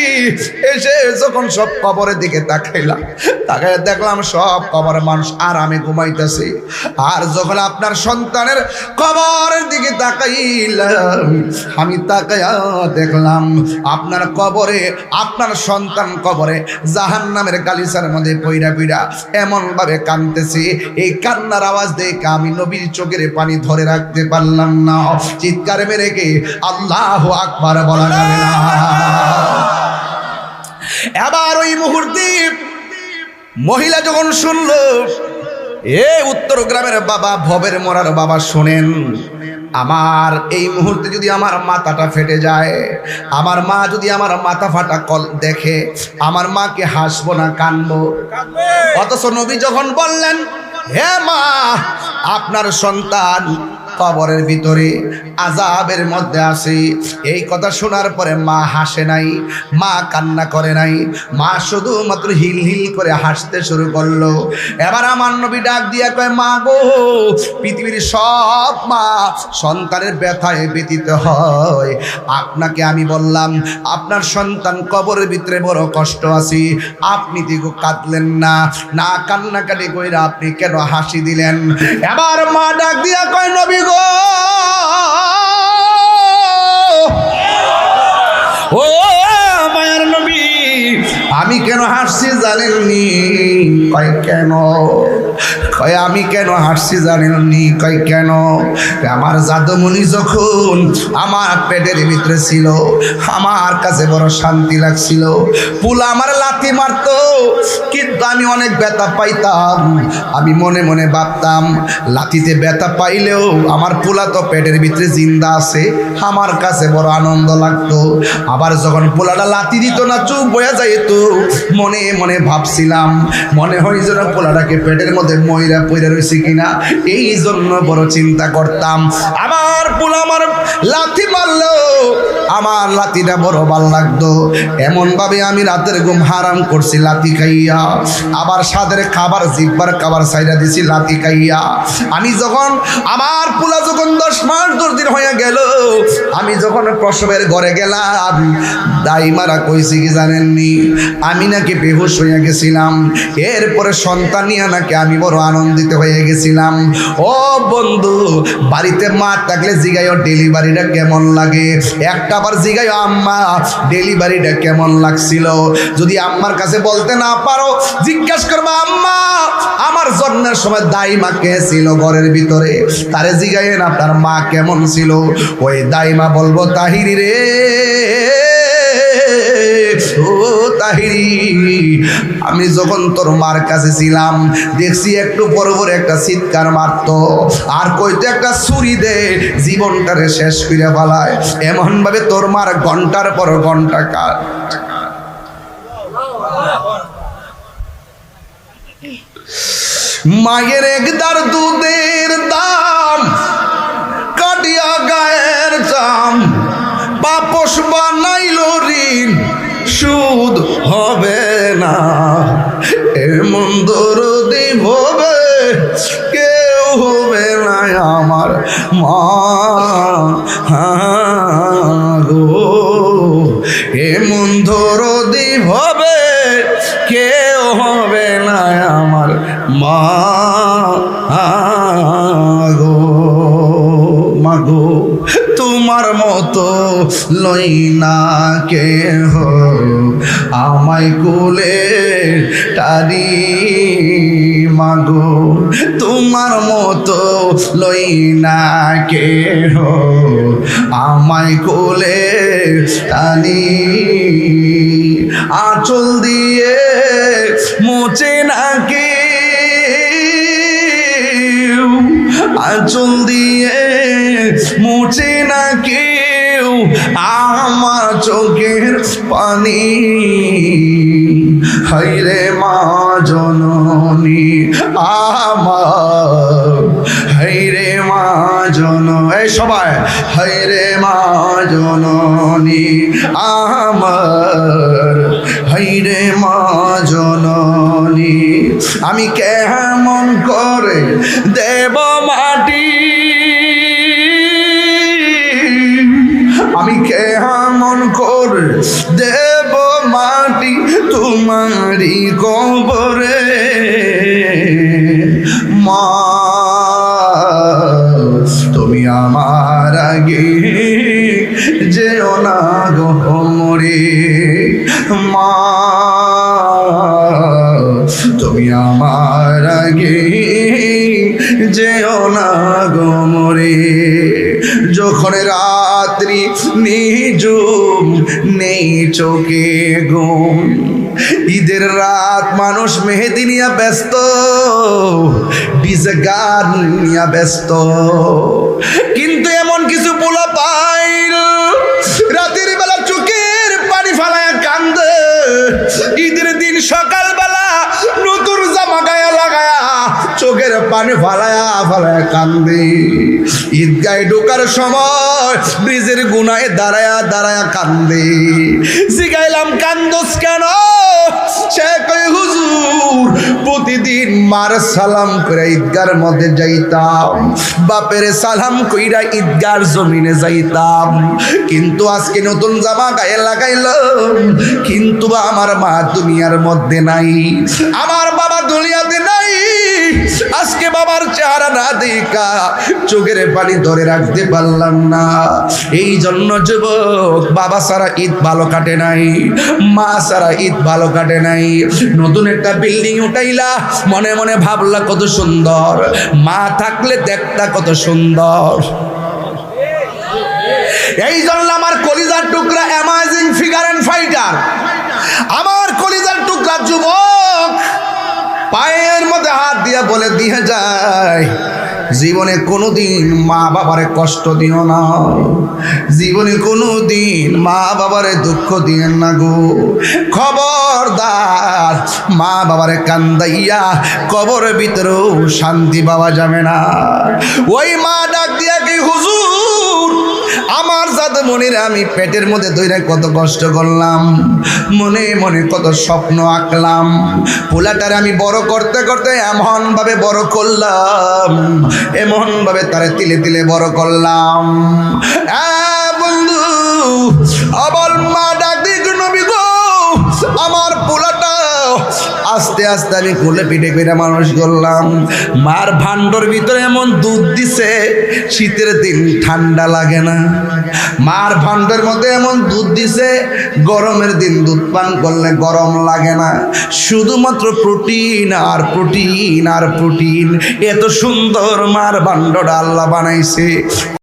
এসে যখন সব কবরের দিকে তাকাইলাম, তাকাই দেখলাম সব কবরের মানুষ আরামে ঘুমাইতেছে। আর যখন আপনার সন্তানের কবরের দিকে তাকাইলাম, আমি তাকাইয়া দেখলাম আপনার কবরে, আপনার সন্তান কবরে জাহান্নামের গালিচার মধ্যে পইরা পইরা এমন ভাবে কাঁদতেছে, এই কান্নার আওয়াজ দেখে আমি নবীর চোখের পানি ধরে রাখতে পারলাম না। চিৎকার মেরে কে আল্লাহু আকবার বলা যাবে না। এবার ওই মুহূর্তে মহিলা যখন শুনলো, উত্তর গ্রামের বাবা, ভবের মরার বাবা, শোনেন, আমার এই মুহূর্তে যদি আমার মাথাটা ফেটে যায়, আমার মা যদি আমার মাথা ফাটা কল দেখে, আমার মাকে হাসবো না কানবো? অথচ নবী যখন বললেন, হে মা, আপনার সন্তান কবরের ভিতরে আযাবের মধ্যে আছে, এই কথা শোনার পরে মা হাসে নাই, মা কান্না করে নাই, মা শুধুমাত্র হিল হিল করে হাসতে শুরু করলো। এবার আমার নবী ডাক দিয়া কয়, মা গো, পৃথিবীর সব মা সন্তানের ব্যথায় ব্যথিত হয়, আপনাকে আমি বললাম আপনার সন্তান কবরের ভিতরে বড় কষ্ট আছে, আপনি দিগো কাঁদলেন না, না কান্নাকাটি কইরা আপনি কেন হাসি দিলেন? এবার মা ডাক দিয়া কয়, নবী গো, ও মায়ের নবী, আমি কেন হাসছি জানেননি? কয় কেন? কয় আমি কেন হাসছি জানেননি? কয় কেন? আমার জাদুমণি যখন আমার পেটের ভিতরে ছিল, আমার কাছে বড় শান্তি লাগছিল। পুলা আমার লাথি মারতো, কিন্তু আমি অনেক ব্যথা পাইতাম। আমি মনে মনে ভাবতাম, লাথিতে ব্যথা পাইলেও আমার পুলা তো পেটের ভিতরে জিন্দা আছে, আমার কাছে বড় আনন্দ লাগতো। আবার যখন পোলাটা লাথি দিত না, চুপ বয়া যাইতো, মনে মনে ভাবছিলাম, মনে হয় যেন পোলাটাকে পেটের মধ্যে ময়রা পইরা রয়েছে কিনা, এই জন্য বড় চিন্তা করতাম। আমার পোলা আমার লাথি মারলো, আমার লাথিটা বড় ভাল লাগতো। এমন ভাবে আমি রাতের ঘুম হারাম করছি লাথি খাইয়া, আবার স্বাদের খাবার, জিব্বার খাবার সাইডা দিছি লাথি খাইয়া। আমি যখন আমার পোলা যখন 10 মাস 10 দিন হয়ে গেল, আমি যখন প্রসবের ঘরে গেলাম, দাইমারা কইছি কি জানেননি? আমি নাকি বেহুশ হয়ে গেছিলাম। এরপরে সন্তান নিয়ে নাকি আমি বড় আনন্দিত হয়ে গেছিলাম। ও বন্ধু, বাড়িতে মা থাকলে জিগাইও ডেলিভারিটা কেমন লাগে, একটা বার জিগাইও আম্মা ডেলিভারিটা কেমন লাগছিল। যদি আম্মার কাছে বলতে না পারো, জিজ্ঞাসা করবা, আম্মা আমার জন্মের সময় দাইমা কে ছিল ঘরের ভিতরে, তারে জিগাইয়েন আপনার মা কেমন ছিল। ওই দাইমা বলবো, তাহিরি রে, ও তাহিরি, আমি যখন তোর মার কাছে ছিলাম দেখছি একটু পর পর একটা চিৎকার মারতো আর কইতো একটা ছুরি দে, জীবনটারে শেষ করে ফেলায়। এমন ভাবে তোর মার ঘন্টার পর ঘন্টা কাট। মায়ের একদার দুধের দাম কাটিয়া গায়ের চাম, বাপস বানাইল ঋণ সুদ হবে না। এমন দরদি হবে কেউ হবে না আমার মা গো, এমন দরদি হবে কেউ হবে না আমার মা গো। মাগো তোমার মতো লই না কেহ আমায় কোলে টানি, মাগো তোমার মতো লই না কেহ আমায় কোলে টানি। আঁচল দিয়ে মোচে নাকি, আঁচল দিয়ে মুছে না কেউ আমার চোখের পানি। হায়রে মা জননী আমার, হায়রে মা এই সবাই হায়রে মা জননী আমার, হায়রে মা জননী। আমি কেমন করে দেব মাটি, আমি কেমন করে দেব মাটি তোমারি কবরে। মা তুমি আমার আগে যেও না গো মরে, মা তুমি আমার আগে যেও না গো মরে। যখন রাত্রি নিঝুম নেই চোখে ঘুম, ঈদের রাত মানুষ মেহেদি নিয়া ব্যস্ত, ডিজে গান নিয়া ব্যস্ত, কিন্তু এমন কিছু পোলা পাইল রাতের বেলা চোখের পানি ফালায়া কান্দে। ঈদের দিন সকালবেলা নতুন জামা গায়ে লাগায়া চোখের পানি ফালায়া ফালায়া কান্দে। ঈদগায় ঢোকার সময় ব্রিজের গুনায় দাঁড়ায়া দাঁড়ায়া কান্দে। জিগাইলাম কান্দোস কেন? সে কই হুজুর প্রতিদিন মার সালাম করে ঈদগার মধ্যে যাইতাম, বাপের সালাম কইরা ঈদগার জমিনে যাইতাম, কিন্তু আজকে নতুন জামা গায়ে লাগাইলাম কিন্তু আমার মা দুনিয়ার মধ্যে নাই, আমার বাবা দুনিয়াতে নাই। আজকে বাবার চেহারা না দেখা চোখের পানি ধরে রাখতে পারলাম না। এই জন্য যুবক, বাবা সারা ঈদ ভালো কাটে নাই, মা সারা ঈদ ভালো কাটে নাই। নতুন একটা বিল্ডিং উঠাইলা, মনে মনে ভাবলা কত সুন্দর, মা থাকলে দেখতা কত সুন্দর। এই জন্য আমার কলিজার টুকরা অ্যামাজিং ফিগার এন্ড ফাইটার, আমার কলিজার টুকরা যুবক পায়ের মধ্যে হাত দিয়া বলে দিয়ে যায়, জীবনে কোনোদিন মা বাবারে কষ্ট দিও না, জীবনে কোনোদিন মা বাবারে দুঃখ দিয়েন না গো। খবরদার, মা বাবারে কান্দাইয়া কবরের ভিতরেও শান্তি পাওয়া যাবে না। ওই মা ডাক দিয়া কি হুজুর, আমার সাথে মনির আমি পেটের মধ্যে ধরে কত কষ্ট করলাম, মনে মনে কত স্বপ্ন আঁকলাম, পোলাটারে আমি বড় করতে করতে এমন ভাবে বড় করলাম, এমন ভাবে তারে তিলে তিলে বড় করলাম। বন্ধু আবার মা ডাক দিয়ে নবী গো, আমার পোলাটা আস্তে আস্তে আমি কোলে পিঠে করে মানুষ করলাম। মার ভান্ডর ভিতরে এমন দুধ দিছে, শীতের দিন ঠান্ডা লাগে না। মার ভান্ডের মধ্যে এমন দুধ দিছে, গরমের দিন দুধ পান করলে গরম লাগে না। শুধুমাত্র প্রোটিন আর প্রোটিন আর প্রোটিন। এত সুন্দর মার ভান্ডটা আল্লাহ বানাইছে।